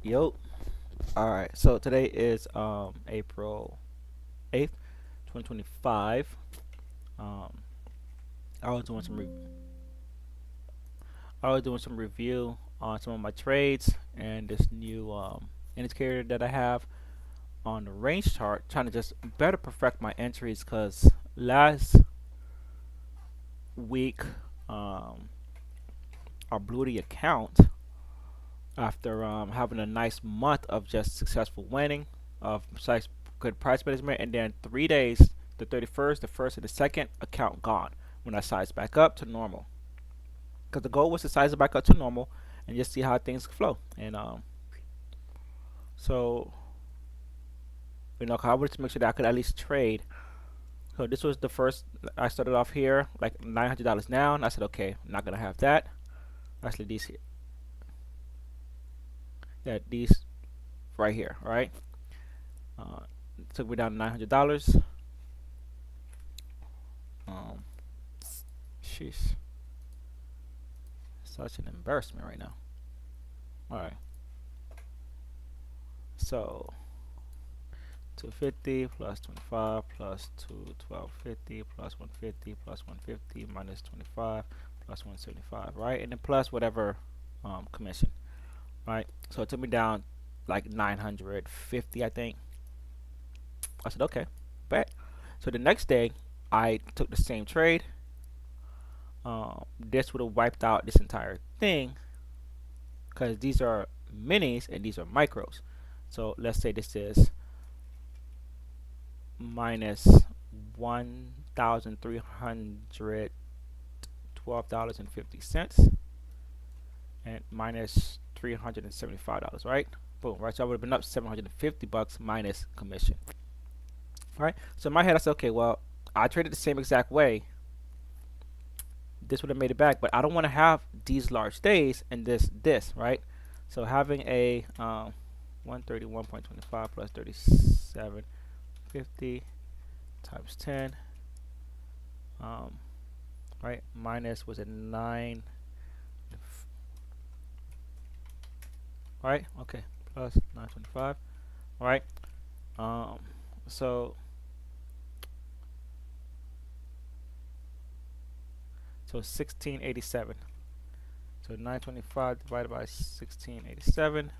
Yo. All right. So today is April 8th, 2025. Um I was doing some review on some of my trades and this new indicator that I have on the range chart, trying to just better perfect my entries cuz last week um I blew the account after having a nice month of just successful winning of precise good price management, and then 3 days, the 31st, the 1st, and the 2nd, account gone when I sized back up to normal. Because the goal was to size it back up to normal and just see how things flow. And so I wanted to make sure that I could at least trade. So this was the first. I started off here like $900 down. I said, okay, I'm not gonna have that. Actually, these here, yeah, these right here, right? Uh, Took me down to $900. Um, Sheesh, such an embarrassment right now. All right, so 250 plus 25 plus 2 1250 plus 150 plus 150 minus 25 plus 175, right? And then plus whatever commission, right? So it took me down like 950, I think. I said, okay, bet. So the next day, I took the same trade. This would have wiped out this entire thing because these are minis and these are micros. So let's say this is minus $1,312.50 and minus $375, right? Boom, right? So I would have been up $750 minus commission. All right. So in my head, I said, okay, well, I traded the same exact way. This would have made it back, but I don't want to have these large days and this, right? So having a 131.25 plus 3750 times 10, right? Minus was it 9, right? Okay, plus 925, all right? Um, so so 1687. So 925 divided by 1687,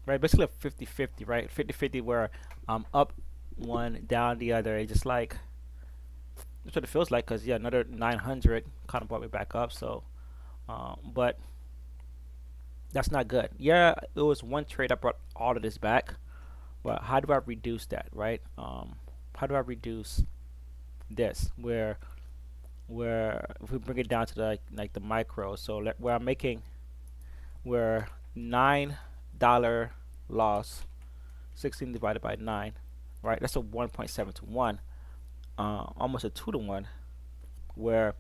right? Basically a 50-50, right? 50-50 where I'm up one, down the other. It's just like that's what it feels like, because yeah, another 900 kind of brought me back up. So, but that's not good. Yeah, it was one trade that brought all of this back, but how do I reduce that, right? How do I reduce this where if we bring it down to the like the micro, so where I'm making where $9 loss, 16 divided by 9, right? That's a 1.7 to 1, almost a 2 to 1. Where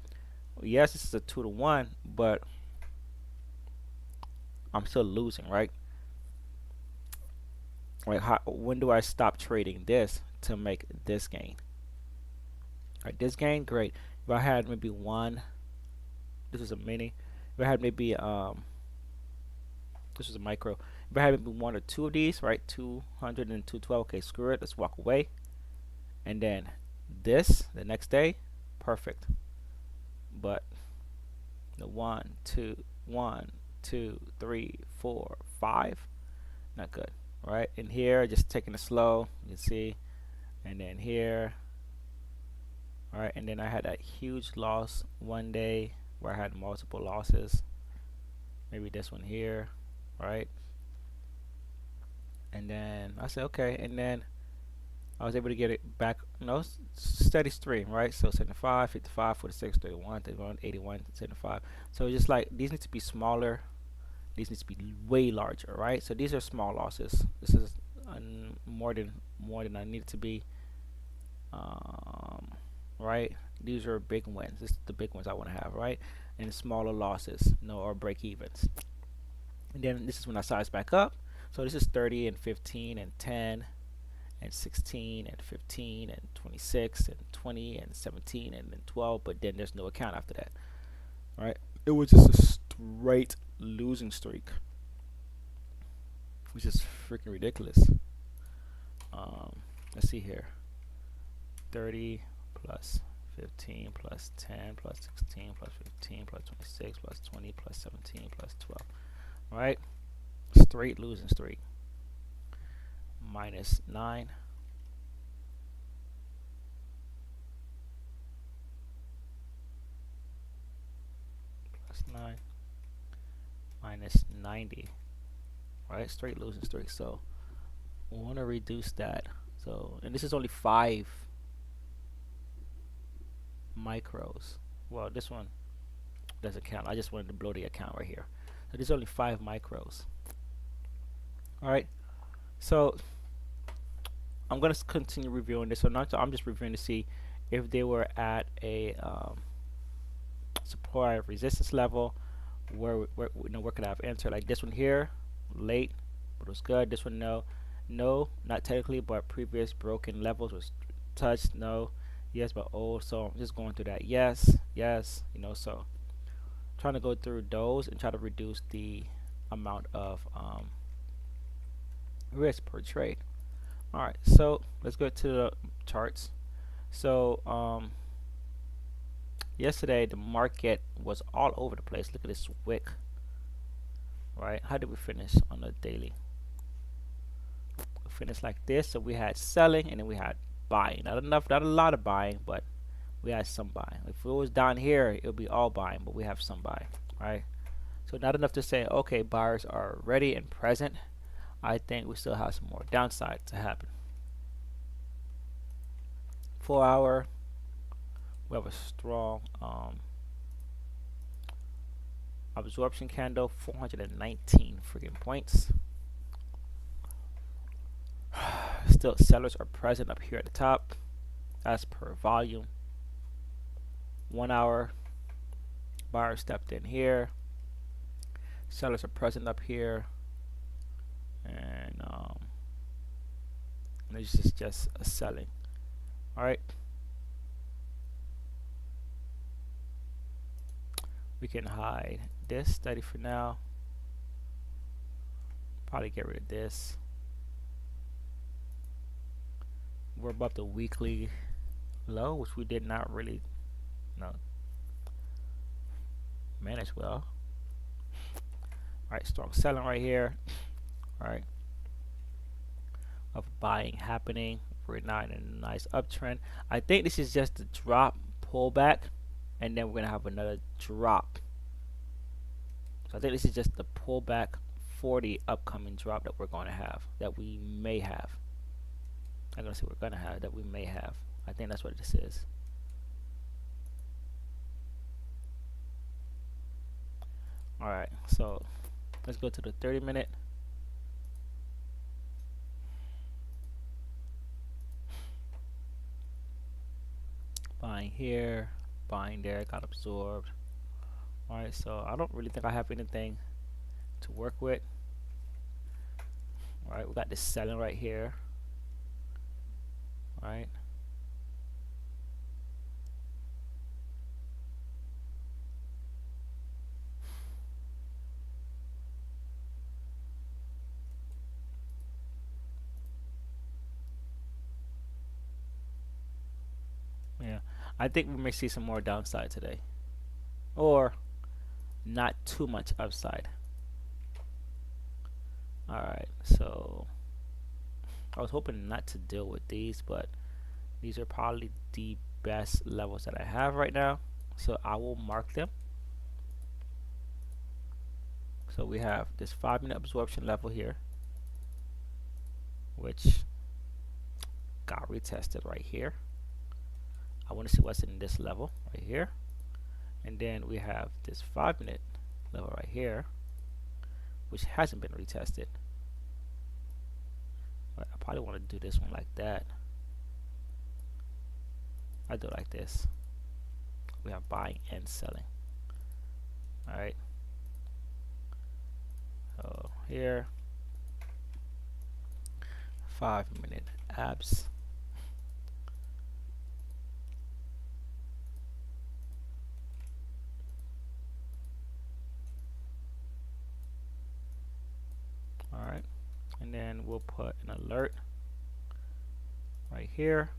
yes, this is a 2 to 1, but I'm still losing, right? Like when do I stop trading this to make this gain? Right, this gain, great. If I had maybe one, this is a mini. If I had maybe this is a micro. If I had maybe one or two of these, right, 200 and 212, okay, screw it, let's walk away. And then this the next day, perfect. But the 1 2 1 2 3 4 5, not good, right? In here, just taking it slow, you can see. And then here, all right, and then I had that huge loss one day where I had multiple losses. Maybe this one here, right? And then I said, okay, and then I was able to get it back, steady stream, right? So 75, 55, 46, 31, 31, 81, 75. So it's just like these need to be smaller. These need to be way larger, right? So these are small losses. This is more than I need it to be. Right? These are big wins. This is the big ones I want to have, right? And smaller losses, or break evens. And then this is when I size back up. So this is 30 and 15 and 10 and 16 and 15 and 26 and 20 and 17 and then 12, but then there's no account after that. All right? It was just a straight losing streak which is freaking ridiculous. Let's see here. 30 plus 15 plus 10 plus 16 plus 15 plus 26 plus 20 plus 17 plus 12. All right, straight losing streak. Minus 9 plus 9 minus 90. All right, straight losing streak. So we want to reduce that. So, and this is only 5 micros. Well, this one doesn't count. I just wanted to blow the account right here. So this is only 5 micros. All right. So I'm gonna continue reviewing this. So now I'm just reviewing to see if they were at a support resistance level where where could I have entered. Like this one here, late, but it was good. This one, no, not technically, but previous broken levels was touched, no, yes, but old. So I'm just going through that. Yes, yes, so trying to go through those and try to reduce the amount of risk per trade. All right, so let's go to the charts. So yesterday the market was all over the place. Look at this wick. Right, how did we finish on the daily? We finished like this. So we had selling and then we had buying. Not a lot of buying, but we had some buying. If it was down here, it would be all buying, but we have some buying. Right, so not enough to say okay, buyers are ready and present. I think we still have some more downside to happen. 4 hour, we have a strong absorption candle, 419 freaking points. Still sellers are present up here at the top as per volume. 1 hour, buyers stepped in here, sellers are present up here, and this is just a selling. All right, we can hide this study for now. Probably get rid of this. We're above the weekly low, which we did not really manage well. All right, strong selling right here. All right, of buying happening. We're not in a nice uptrend. I think this is just a drop pullback, and then we're gonna have another drop. So I think this is just the pullback for the upcoming drop that we're going to have, that we may have. I'm gonna say we're gonna have, that we may have. I think that's what this is. All right, so let's go to the 30-minute. Buying here, buying there, got absorbed. All right, so I don't really think I have anything to work with. All right, we got this selling right here. All right, yeah, I think we may see some more downside today, or not too much upside. All right, so I was hoping not to deal with these, but these are probably the best levels that I have right now, so I will mark them. So we have this 5-minute absorption level here, which got retested right here. I want to see what's in this level right here, and then we have this 5-minute level right here, which hasn't been retested. I probably want to do this one like that. I do it like this. We have buying and selling. All right. So here, 5-minute abs. All right. and then we'll put an alert right here.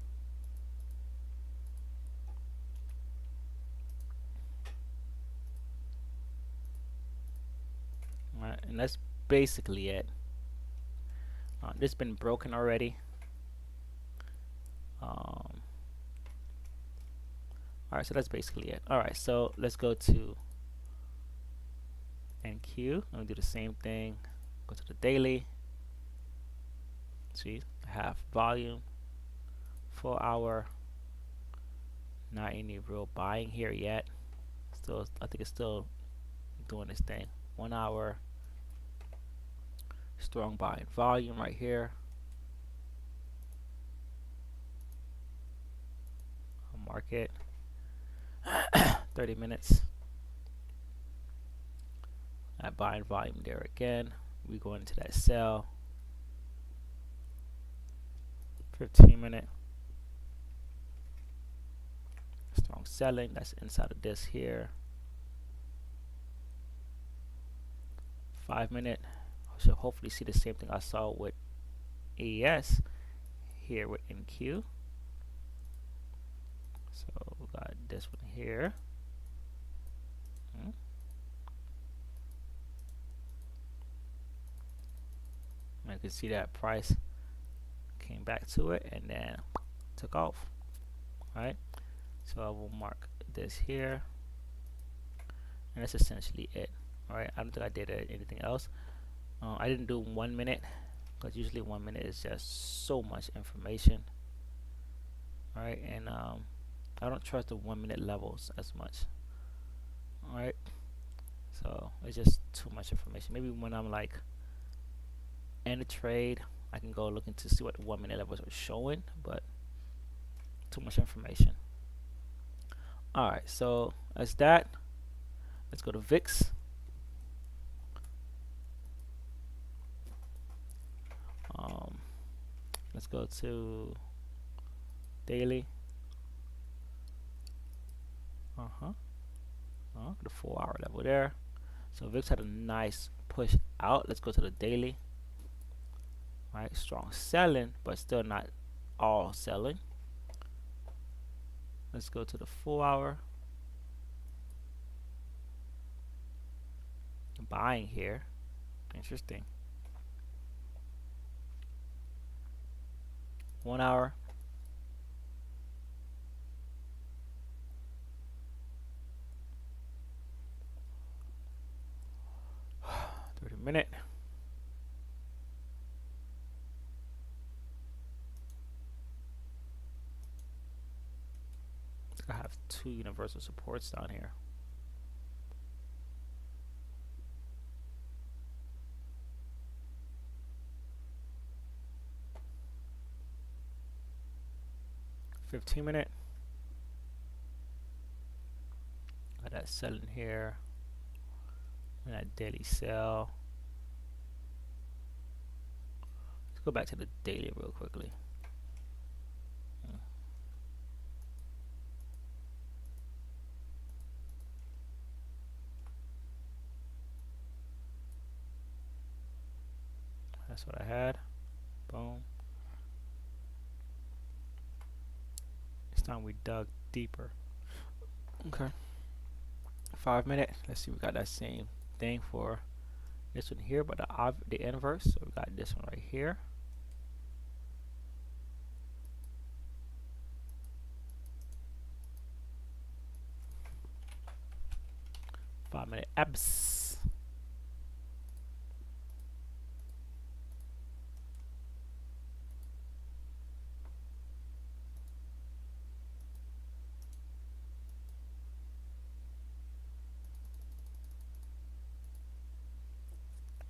All right, and that's basically it. This has been broken already. Alright, so that's basically it. Alright, so let's go to NQ. I'm gonna do the same thing. Go to the daily. See, I have volume, full hour. Not any real buying here yet. Still, I think it's still doing this thing. 1 hour. Strong buying volume right here. Market. 30 minutes. That buying volume there again. We go into that sell. 15-minute. Strong selling. That's inside of this here. 5-minute. I should hopefully see the same thing I saw with AES here with NQ. So we got this one here. I can see that price came back to it and then took off. Alright, so I will mark this here, and that's essentially it. Alright, I don't think I did anything else. I didn't do 1 minute because usually 1 minute is just so much information. Alright, and I don't trust the 1 minute levels as much. Alright, so it's just too much information. Maybe when I'm like in a trade, I can go looking to see what the 1 minute levels are showing, but too much information. Alright, so that's that. Let's go to VIX. Let's go to daily. The 4 hour level there. So VIX had a nice push out. Let's go to the daily. Right, strong selling, but still not all selling. Let's go to the 4 hour. Buying here. Interesting. 1 hour. Minute. I have 2 universal supports down here. $15-minute. Got that selling here. And that daily sell. Go back to the daily real quickly. That's what I had. Boom. This time we dug deeper. Okay. 5-minute. Let's see, we got that same thing for this one here, but the inverse. So we got this one right here. Five-minute abs.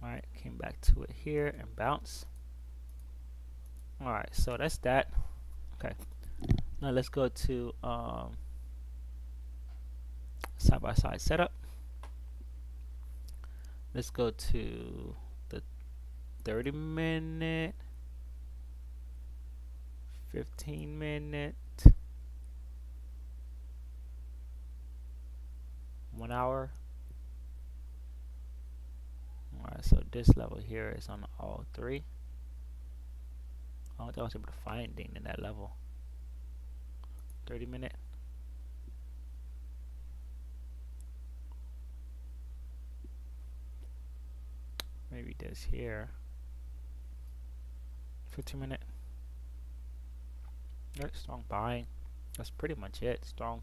Alright, came back to it here and bounce. Alright, so that's that. Okay. Now let's go to side-by-side setup. Let's go to the 30-minute, 15-minute, 1 hour. Alright, so this level here is on all 3. I don't think I was able to find anything in that level. 30-minute. Maybe this here. 15-minute. Right, strong buying. That's pretty much it. Strong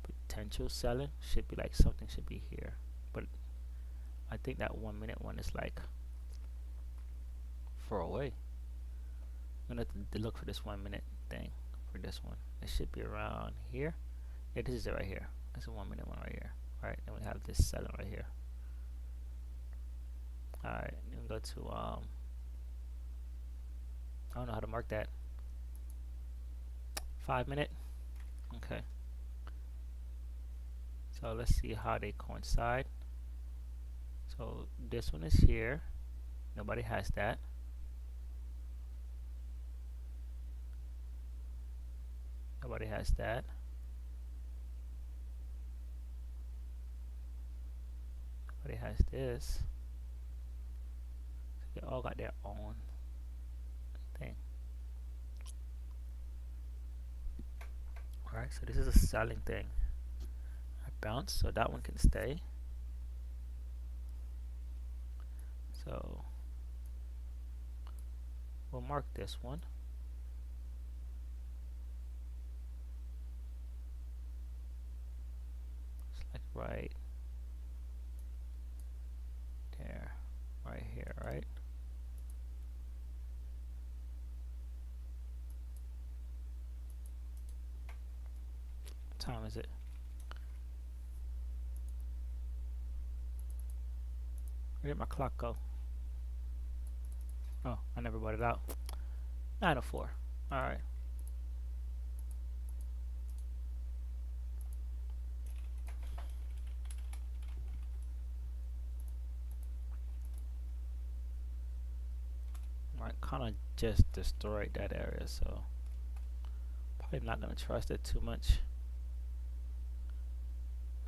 potential selling should be like something should be here, but I think that 1-minute one is like far away. I'm gonna have to look for this 1-minute thing for this one. It should be around here. Yeah, this is it right here. That's a 1-minute one right here. Alright, then we have this selling right here. Alright, then we go to I don't know how to mark that. 5-minute. Okay. So let's see how they coincide. So this one is here. Nobody has that. Nobody has that. Nobody has this. So they all got their own thing. Alright, so this is a selling thing. I bounce, so that one can stay. So we'll mark this one. It's like right there, right here, right? What time is it? Where did my clock go? Oh, I never brought it out. 9:04. Alright. I kind of just destroyed that area, so probably not going to trust it too much.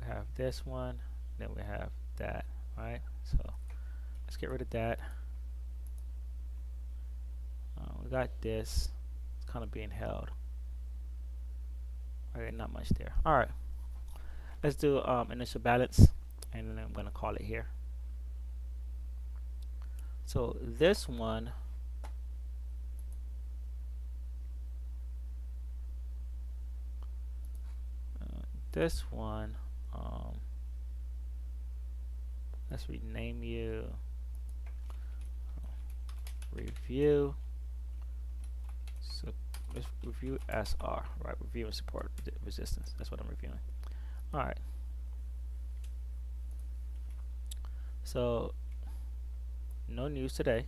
We have this one, then we have that, right? So let's get rid of that. We got this. It's kind of being held. Okay, not much there. All right, let's do initial balance, and then I'm gonna call it here. So this one, let's rename you review. So let's review SR, right? Review and support resistance. That's what I'm reviewing. All right. So no news today.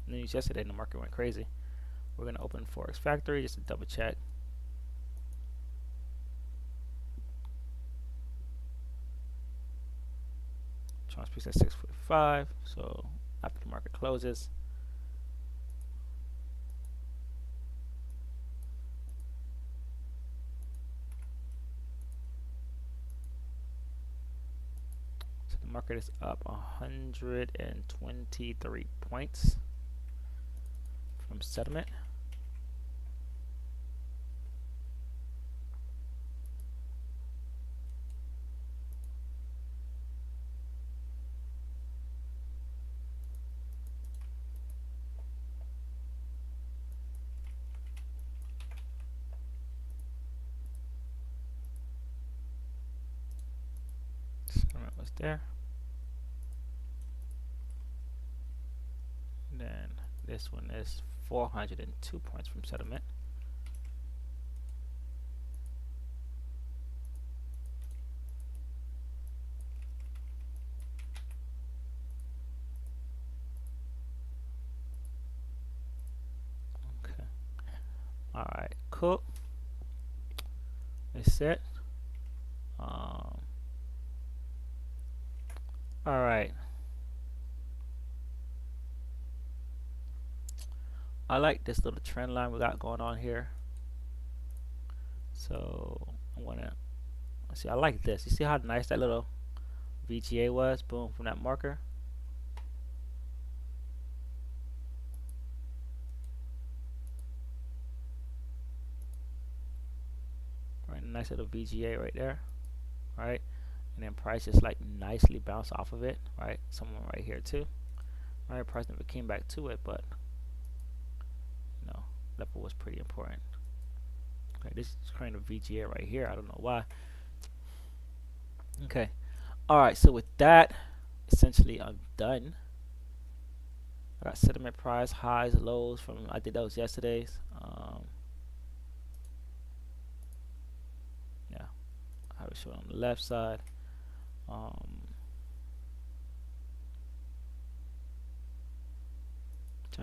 No news yesterday. The market went crazy. We're gonna open Forex Factory just to double check. Trans peaks at 6:45. So after the market closes. The market is up 123 points from settlement. Settlement was there. Then this one is 402 points from settlement. Okay. All right. Cool. It's set. All right. I like this little trend line we got going on here. So I'm gonna see. I like this. You see how nice that little VGA was? Boom, from that marker. a nice little VGA right there, right? And then price just like nicely bounced off of it, right? Someone right here too, right? Price never came back to it, but you know, level was pretty important. Okay, this is kind of VGA right here. I don't know why. Okay, all right. So with that, essentially, I'm done. I got settlement price, highs, lows from, I think that was yesterday's. Yeah, I have it shown on the left side. Trying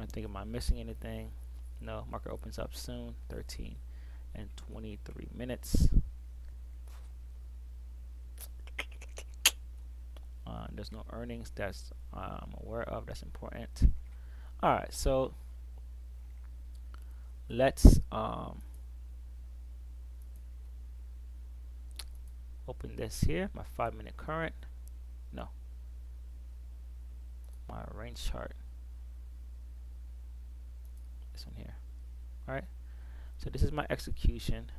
to think, am I missing anything? No, market opens up soon, 13 and 23 minutes. There's no earnings that's I'm aware of. That's important. All right, so let's open this here. My 5-minute current. No, my range chart. This one here. All right. So this is my execution.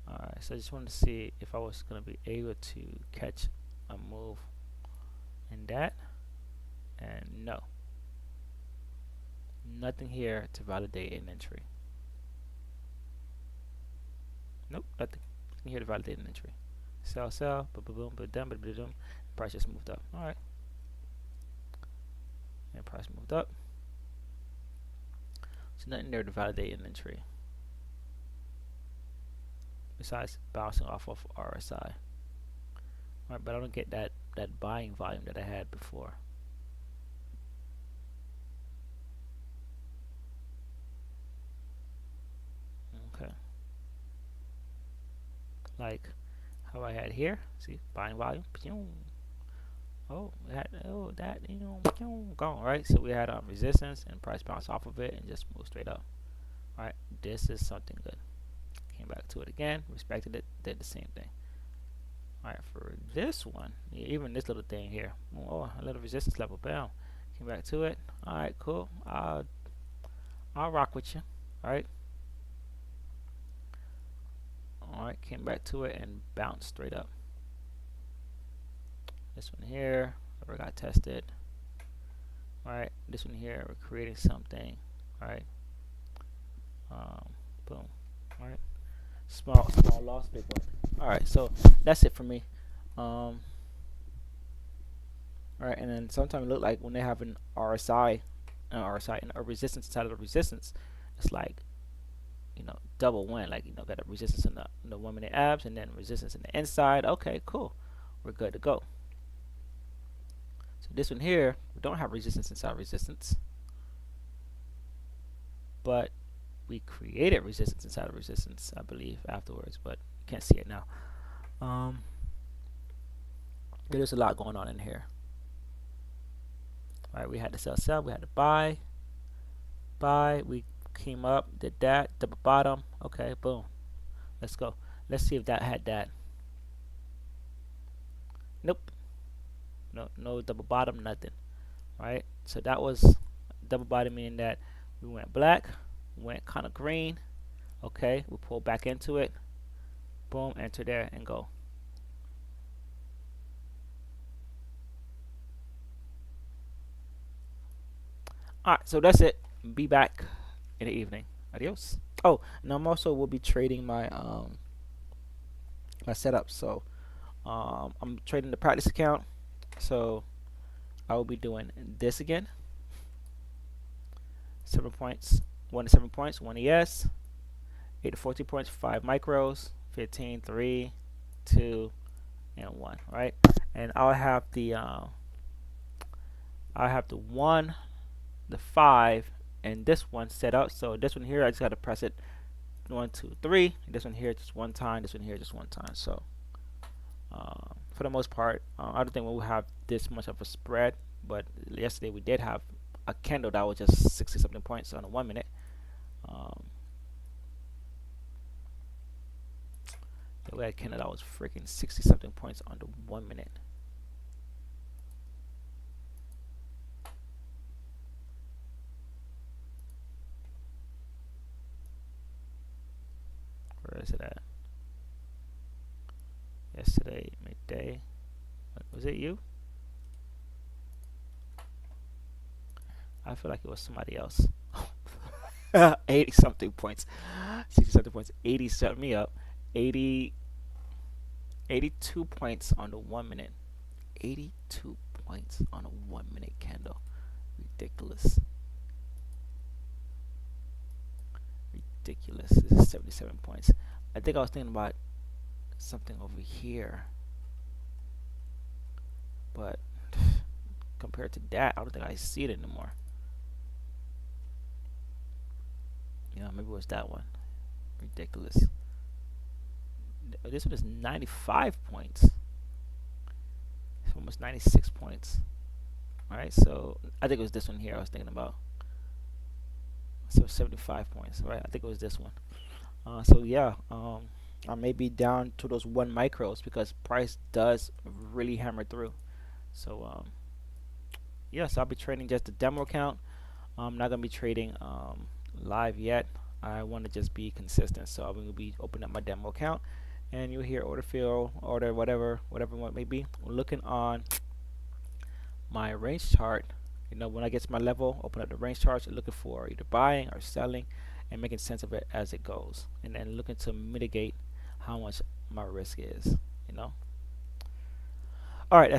Alright, so I just wanted to see if I was going to be able to catch a move in that, and no, nothing here to validate an entry. Nope, nothing here to validate an entry. Sell, sell, boom, boom, price just moved up. Alright, and price moved up. So nothing there to validate an entry besides bouncing off of RSI. Alright, but I don't get that buying volume that I had before. Okay, like how I had here. See, buying volume. Oh, that gone, right? So we had resistance and price bounce off of it and just moved straight up. All right, this is something good. Came back to it again, respected it, did the same thing. All right, for this one, even this little thing here, oh, a little resistance level, bam, came back to it. All right, cool. I'll rock with you. All right. All right, came back to it and bounced straight up. This one here never got tested. Alright, this one here we're creating something. Alright, boom. Alright, small loss, big one. Alright, so that's it for me. Alright, and then sometimes it look like when they have an RSI and a resistance inside of the resistance, it's like, you know, double win. Like, you know, got a resistance in the 1 minute abs and then resistance in the inside. Okay, cool, we're good to go. So this one here, we don't have resistance inside resistance, but we created resistance inside of resistance, I believe, afterwards, but you can't see it now. There's a lot going on in here. All right, we had to sell, we had to buy, we came up, did that, double bottom. Okay, boom, let's go. Let's see if that had that. Nope. No double bottom, nothing. Right, so that was double bottom, meaning that we went black, went kind of green. Okay, we pull back into it, boom, enter there and go. Alright, so that's it. Be back in the evening. Adios. Oh, and I'm also will be trading my my setup. So I'm trading the practice account. So I will be doing this again. 7 points, 1 to 7 points, 1 ES, 8 to 14 points, 5 micros, 15, 3, 2, and 1. Right, and I'll have the 1, the 5, and this one set up. So this one here, I just got to press it 1, 2, 3. This one here just one time. This one here just one time. So for the most part, I don't think we'll have this much of a spread, but yesterday we did have a candle that was just 60 something points on a 1 minute. We had a candle that was freaking 60 something points on the 1 minute. Where is it at? Yesterday midday. Was it you? I feel like it was somebody else. 80 something points, 60 something points, 80 set me up, 80, 82 points on the 1 minute, 82 points on a 1 minute candle. Ridiculous. Ridiculous. This is 77 points. I think I was thinking about something over here, but compared to that, I don't think I see it anymore. Maybe it was that one. Ridiculous. This one is 95 points. It's almost 96 points. Alright, so I think it was this one here I was thinking about. So 75 points, right? I think it was this one. So yeah, I may be down to those 1 micros because price does really hammer through. So yes, I'll be trading just the demo account. I'm not gonna be trading live yet. I want to just be consistent, so I'm gonna be opening up my demo account, and you'll hear order fill, order whatever it may be. We're looking on my range chart. When I get to my level, open up the range charts, looking for either buying or selling, and making sense of it as it goes, and then looking to mitigate how much my risk is. All right.